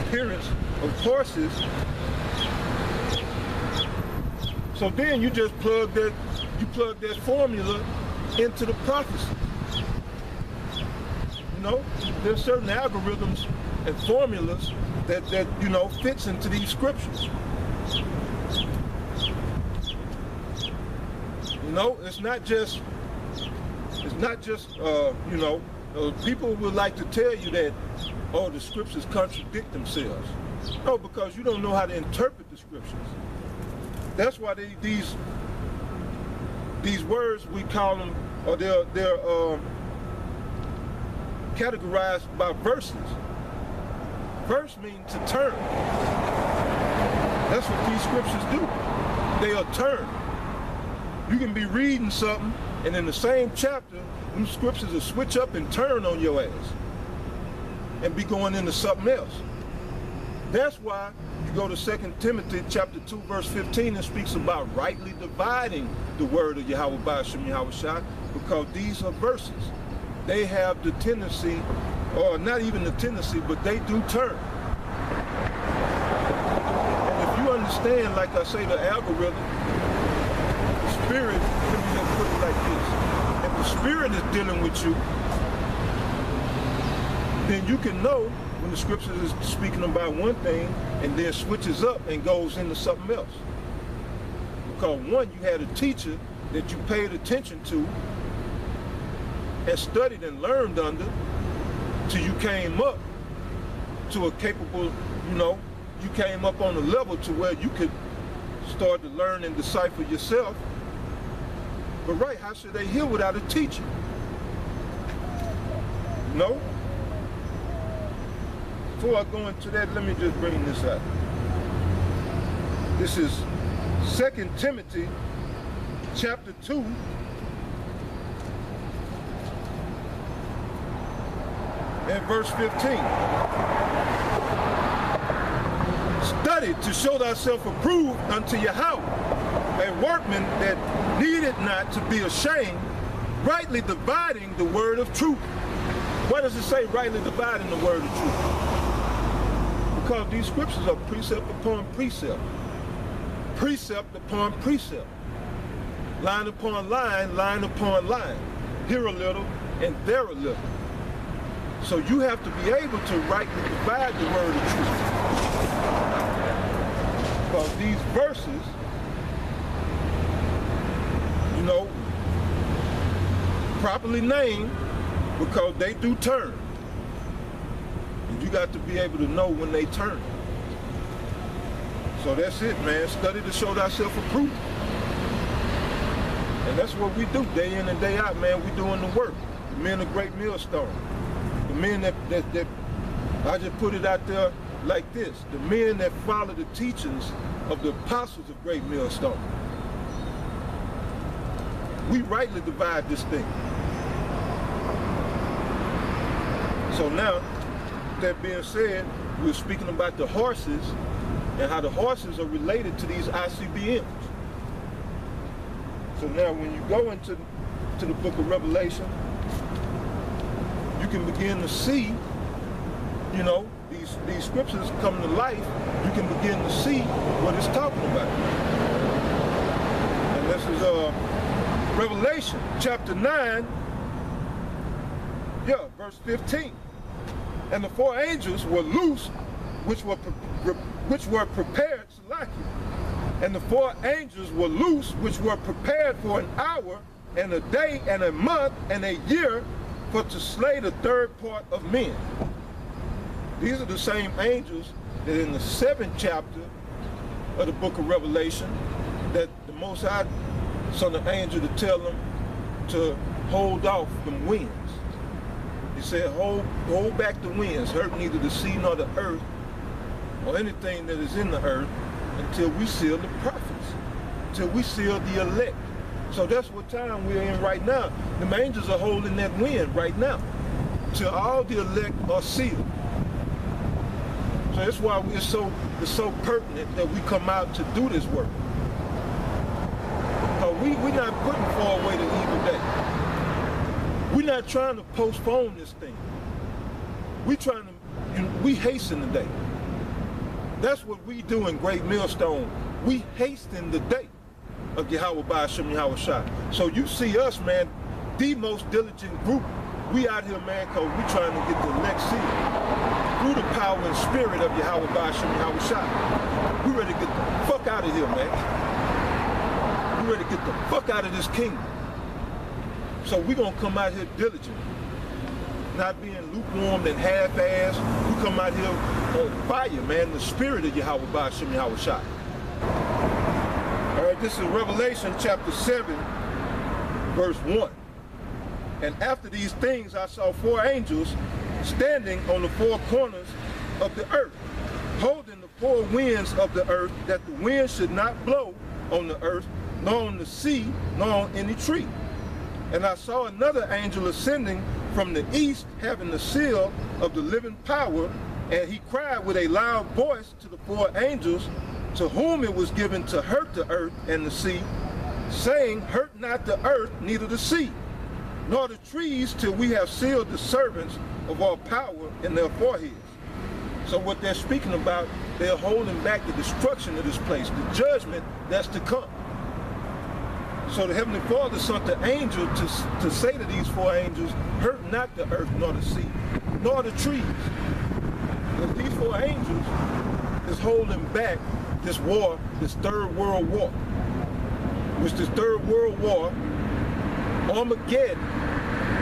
appearance of horses. So then you just plug that formula into the prophecy. You know, there's certain algorithms and formulas that you know fits into these scriptures. You know, it's not just you know, people would like to tell you that, oh, the scriptures contradict themselves. No, because you don't know how to interpret the scriptures. That's why these words, we call them, or they're categorized by verses. Verse means to turn. That's what these scriptures do. They are turn. You can be reading something, and in the same chapter, them scriptures will switch up and turn on your ass and be going into something else. That's why you go to 2 Timothy chapter 2, verse 15, and speaks about rightly dividing the word of Yahweh Ba'ashem Yahweh Shai, because these are verses. They have the tendency, or not even the tendency, but they do turn. And if you understand, like I say, the algorithm, the spirit, let me just put it like this. If the spirit is dealing with you, then you can know when the scripture is speaking about one thing and then switches up and goes into something else. Because one, you had a teacher that you paid attention to and studied and learned under till you came up to a capable, you know, you came up on a level to where you could start to learn and decipher yourself. But right, how should they hear without a teacher? No? Before I go into that, let me just bring this out. This is 2 Timothy chapter 2. And verse 15. Study to show thyself approved unto Yahweh, a workman that needed not to be ashamed, rightly dividing the word of truth. Why does it say rightly dividing the word of truth? Because these scriptures are precept upon precept, precept upon precept, line upon line, line upon line, here a little and there a little. So you have to be able to rightly divide the word of truth. Because these verses, you know, properly named, because they do turn. And you got to be able to know when they turn. So that's it, man. Study to show thyself approved. And that's what we do day in and day out, man. We doing the work. The men of Great Millstone. The men that I just put it out there like this. The men that follow the teachings of the apostles of Great Millstone. We rightly divide this thing. So now, that being said, we're speaking about the horses and how the horses are related to these ICBMs. So now when you go into the book of Revelation, you can begin to see, you know, these scriptures come to life. You can begin to see what it's talking about. And this is Revelation chapter 9, verse 15. And the four angels were loose, which were prepared, Salakia. And the four angels were loose, which were prepared for an hour, and a day, and a month, and a year, for to slay the third part of men. These are the same angels that in the 7th chapter of the book of Revelation, that the Most High sent an angel to tell them to hold off them winds. He said, hold back the winds, hurt neither the sea nor the earth, or anything that is in the earth, until we seal the prophets, until we seal the elect. So that's what time we're in right now. The angels are holding that wind right now, till all the elect are sealed. So that's why it's so pertinent that we come out to do this work. We're not putting far away the evil day. We're not trying to postpone this thing. We hasten the day. That's what we do in Great Millstone. We hasten the day of Yahweh Ba'ashem Yahweh Shai. So you see us, man, the most diligent group. We out here, man, because we trying to get the elect seed through the power and spirit of Yahweh Ba'ashem Yahweh Shai. We ready to get the fuck out of here, man. We ready to get the fuck out of this kingdom. So we gonna come out here diligent, not being lukewarm and half-assed. We come out here on fire, man, the spirit of Yahweh Ba'ashem Yahweh Shai. All right, this is Revelation chapter 7, verse 1. And after these things I saw 4 angels standing on the 4 corners of the earth, holding the 4 winds of the earth, that the wind should not blow on the earth, nor on the sea, nor on any tree. And I saw another angel ascending from the east, having the seal of the living power, and he cried with a loud voice to the 4 angels, to whom it was given to hurt the earth and the sea, saying, hurt not the earth, neither the sea, nor the trees, till we have sealed the servants of our power in their foreheads. So what they're speaking about, they're holding back the destruction of this place, the judgment that's to come. So the Heavenly Father sent the angel to say to these 4 angels, hurt not the earth, nor the sea, nor the trees. Because these 4 angels is holding back this war, this Third World War. Which this Third World War, Armageddon,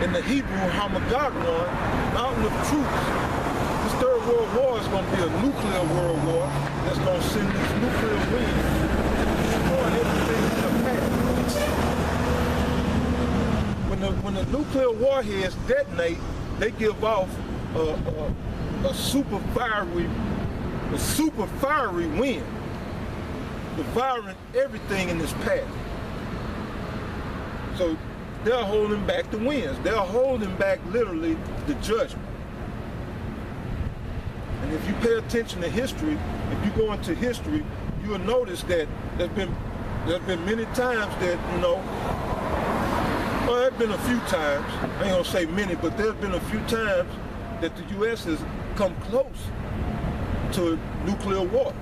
in the Hebrew, Hamagadron, mountain of truth. This Third World War is going to be a nuclear world war that's going to send these nuclear winds, destroying everything in the path. When the nuclear warheads detonate, they give off a super fiery wind, devouring everything in this path. So they're holding back the winds. They're holding back literally the judgment. And if you pay attention to history, if you go into history, you'll notice that there's been many times that, you know, well, there's been a few times, I ain't gonna say many, but there's been a few times that the U.S. has come close to nuclear war.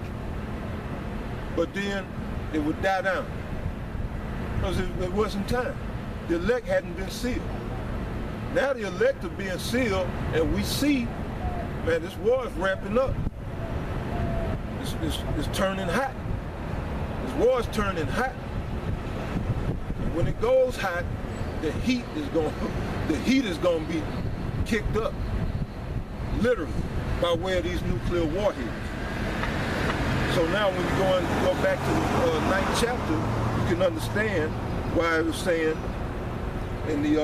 But then it would die down, because it wasn't time. The elect hadn't been sealed. Now the elect are being sealed, and we see, man, this war is ramping up. It's turning hot. This war is turning hot. And when it goes hot, the heat is going to be kicked up, literally, by way of these nuclear warheads. So now when you go back to the 9th chapter, you can understand why it was saying in the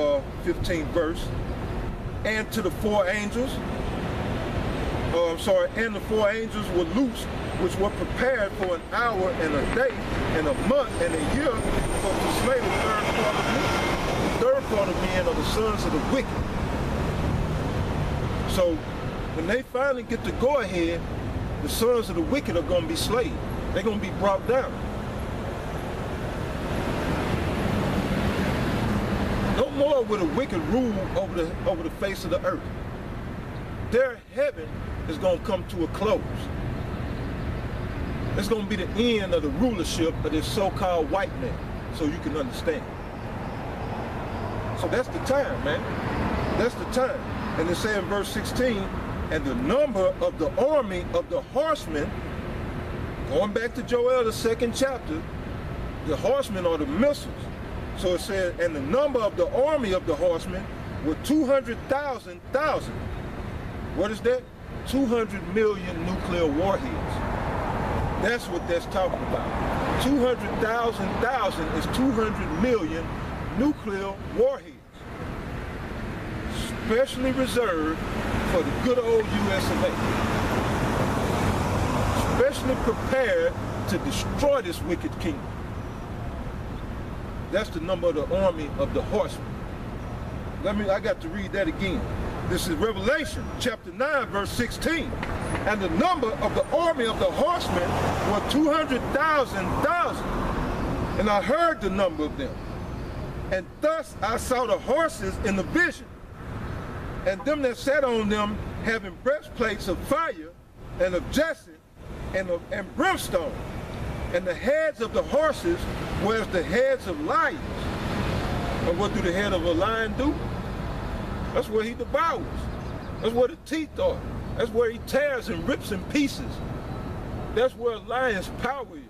15th verse, and to the 4 angels, and the 4 angels were loosed, which were prepared for an hour and a day and a month and a year for to slay the third part of men. The third part of men are the sons of the wicked. So when they finally get the go-ahead, the sons of the wicked are going to be slain. They're going to be brought down. No more will the wicked rule over the face of the earth. Their heaven is going to come to a close. It's going to be the end of the rulership of this so-called white man, so you can understand. So that's the time, man. That's the time. And it says in verse 16, and the number of the army of the horsemen, going back to Joel, the 2nd chapter, the horsemen are the missiles. So it says, and the number of the army of the horsemen were 200,000. What is that? 200 million nuclear warheads. That's what that's talking about. 200,000 is 200 million nuclear warheads, specially reserved for the good old US of A. Specially prepared to destroy this wicked kingdom. That's the number of the army of the horsemen. I got to read that again. This is Revelation chapter 9, verse 16. And the number of the army of the horsemen were 200,000. And I heard the number of them. And thus I saw the horses in the vision, and them that sat on them having breastplates of fire and of jacinth, and brimstone. And the heads of the horses were as the heads of lions. And what do the head of a lion do? That's where he devours. That's where the teeth are. That's where he tears and rips in pieces. That's where a lion's power is.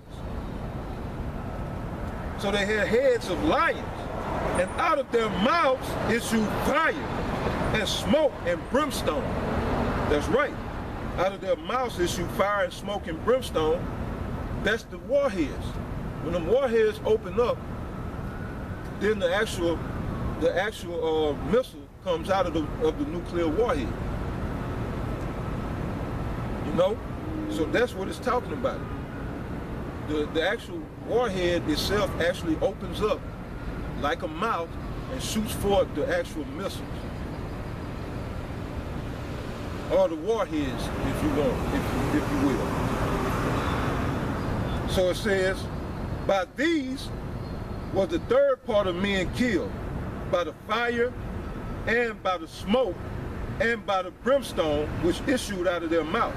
So they had heads of lions, and out of their mouths issued fire and smoke and brimstone. That's right. Out of their mouths issued fire and smoke and brimstone. That's the warheads. When the warheads open up, then the actual missile comes out of the nuclear warhead. You know? So that's what it's talking about. The actual warhead itself actually opens up like a mouth and shoots forth the actual missiles. Or the warheads, if you want, if you will. So it says, by these was the third part of men killed, by the fire and by the smoke and by the brimstone which issued out of their mouth.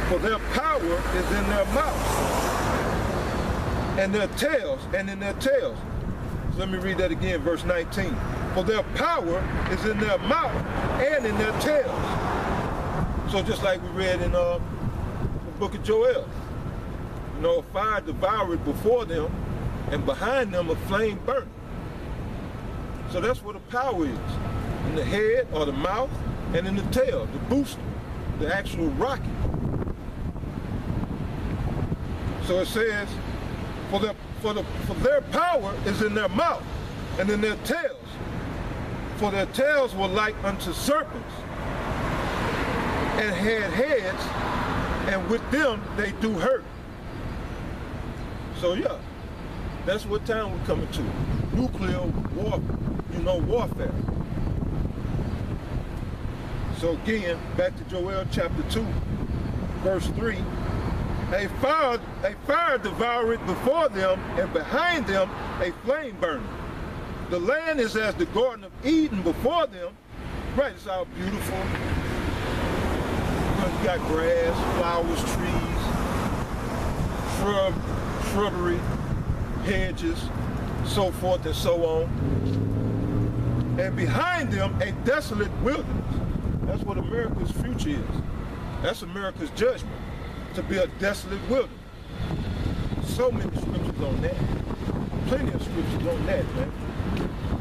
For their power is in their mouths, and their tails, and in their tails. So let me read that again, verse 19. For their power is in their mouth and in their tails. So just like we read in the book of Joel, you know, fire devoured before them, and behind them a flame burnt. So that's where the power is, in the head or the mouth, and in the tail, the booster, the actual rocket. So it says, for their power is in their mouth and in their tails. For their tails were like unto serpents, and had heads, and with them they do hurt. So yeah, that's what time we're coming to. Nuclear warfare. So again, back to Joel chapter 2, verse 3. A fire devoured before them, and behind them a flame burning. The land is as the Garden of Eden before them. Right, it's all beautiful. You got grass, flowers, trees, shrubbery, hedges, so forth and so on. And behind them a desolate wilderness. That's what America's future is. That's America's judgment. To be a desolate wilderness. So many scriptures on that. Plenty of scriptures on that, man.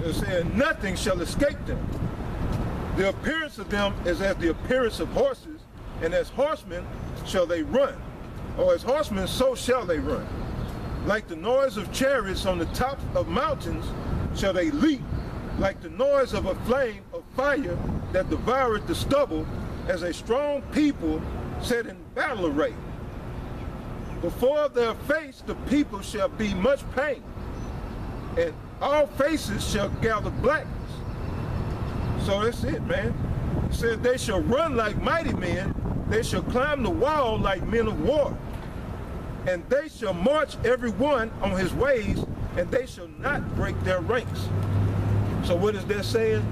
They're saying nothing shall escape them. The appearance of them is as the appearance of horses, and as horsemen shall they run. Or as horsemen, so shall they run. Like the noise of chariots on the tops of mountains shall they leap, like the noise of a flame of fire that devoureth the stubble, as a strong people set in battle array. Before their face the people shall be much pain, and all faces shall gather blackness. So that's it, man. It said they shall run like mighty men, they shall climb the wall like men of war, and they shall march every one on his ways, and they shall not break their ranks. So what is that saying?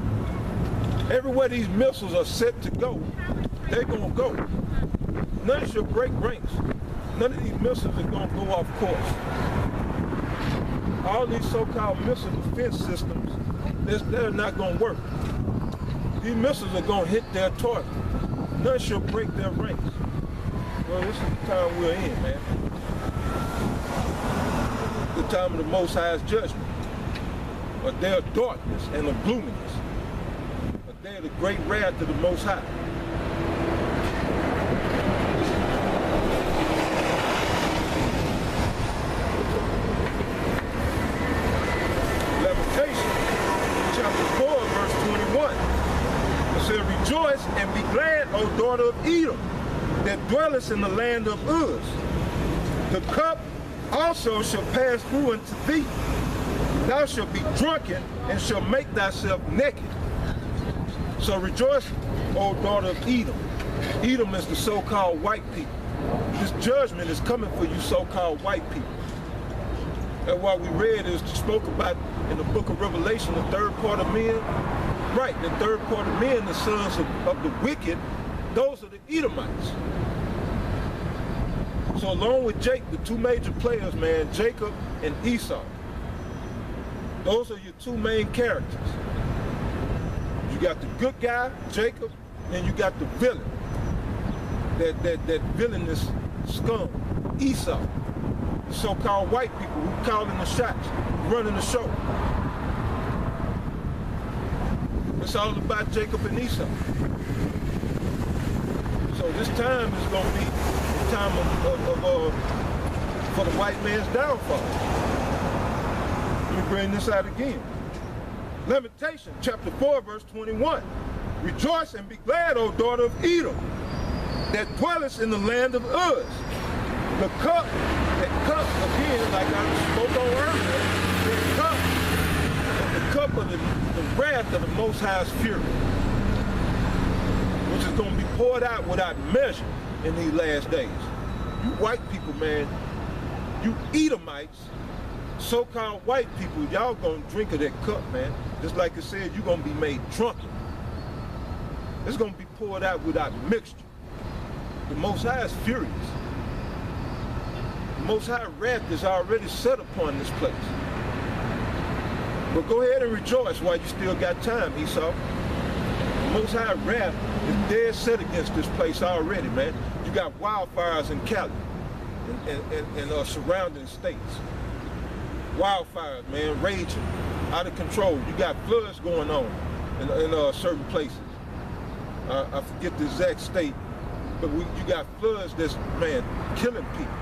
Everywhere these missiles are set to go, they're gonna go. None shall break ranks. None of these missiles are going to go off course. All these so-called missile defense systems, they're not going to work. These missiles are going to hit their target. None shall break their ranks. Well, this is the time we're in, man. The time of the Most High's judgment. A day of darkness and of gloominess. A day of the great wrath of the Most High. Rejoice and be glad, O daughter of Edom, that dwellest in the land of Uz. The cup also shall pass through unto thee. Thou shalt be drunken and shalt make thyself naked. So rejoice, O daughter of Edom. Edom is the so-called white people. This judgment is coming for you so-called white people. And what we read is spoke about in the book of Revelation, the third part of men. Right, the third part of men, the sons of the wicked, those are the Edomites. So along with Jake, the two major players, man, Jacob and Esau, those are your two main characters. You got the good guy, Jacob, and you got the villain, that villainous scum, Esau. The so-called white people who calling the shots, running the show. It's all about Jacob and Esau. So this time is going to be the time for the white man's downfall. Let me bring this out again. Lamentation, chapter 4, verse 21. Rejoice and be glad, O daughter of Edom, that dwellest in the land of Uz. The cup, again, like I spoke on earlier, the cup of the wrath of the Most High's fury, which is going to be poured out without measure in these last days. You white people, man, you Edomites, so-called white people, y'all gonna drink of that cup, man. Just like it said, you're gonna be made drunken. It's gonna be poured out without mixture. The Most High is furious. The Most High wrath is already set upon this place. But go ahead and rejoice while you still got time, Esau. The Most High wrath is dead set against this place already, man. You got wildfires in Cali and surrounding states. Wildfires, man, raging, out of control. You got floods going on in certain places. I forget the exact state, but you got floods that's, man, killing people,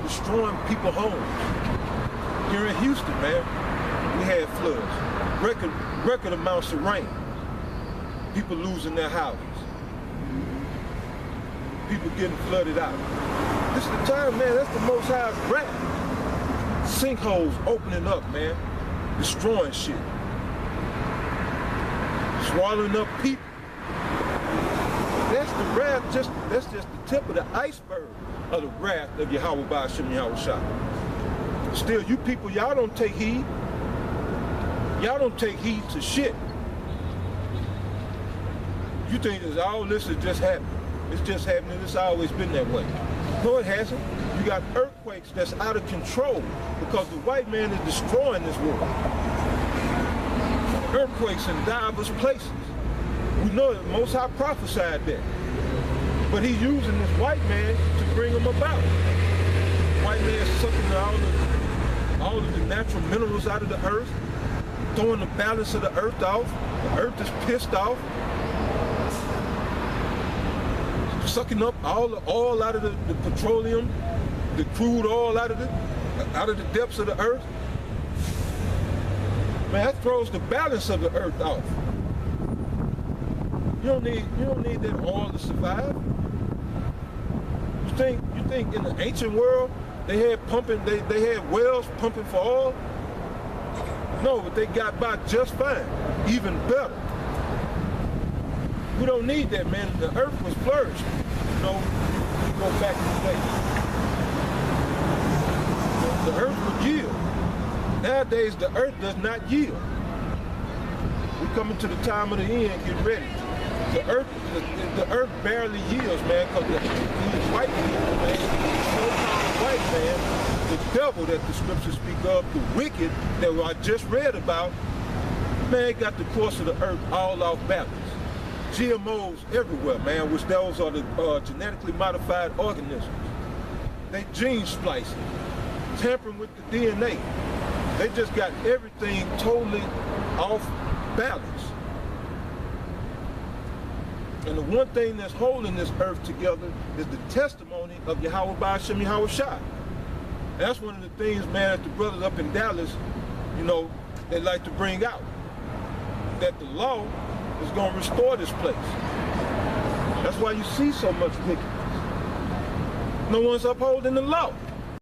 destroying people's homes. Here in Houston, man, we had floods, record amounts of rain, people losing their houses, people getting flooded out. This is the time, man, that's the Most High's wrath. Sinkholes opening up, man, destroying shit, swallowing up people. That's the wrath, that's just the tip of the iceberg of the wrath of Yahweh Ba'ashem Yahushua. Still, you people, y'all don't take heed. Y'all don't take heed to shit. You think that all this is just happening. It's just happening, it's always been that way. No, it hasn't. You got earthquakes that's out of control because the white man is destroying this world. Earthquakes in diverse places. We know that Most High prophesied that. But he's using this white man to bring them about. White man sucking all of the natural minerals out of the earth, throwing the balance of the earth off. The earth is pissed off. Sucking up all the oil out of the petroleum, the crude oil out of the depths of the earth. Man, that throws the balance of the earth off. You don't need that oil to survive. You think in the ancient world they had wells pumping for oil? No, but they got by just fine, even better. We don't need that, man. The earth was flourishing. You know, we go back in the day. The earth would yield. Nowadays, the earth does not yield. We're coming to the time of the end. Get ready. The earth barely yields, man, because these white people, man, so-called white man, the devil that the scriptures speak of, the wicked that I just read about, man, got the course of the earth all off balance. GMOs everywhere, man, which those are the genetically modified organisms. They gene splicing, tampering with the DNA. They just got everything totally off balance. And the one thing that's holding this earth together is the testimony of Yahweh Ba'ashem Yahushua. That's one of the things, man, that the brothers up in Dallas, you know, they like to bring out. That the law is going to restore this place. That's why you see so much wickedness. No one's upholding the law.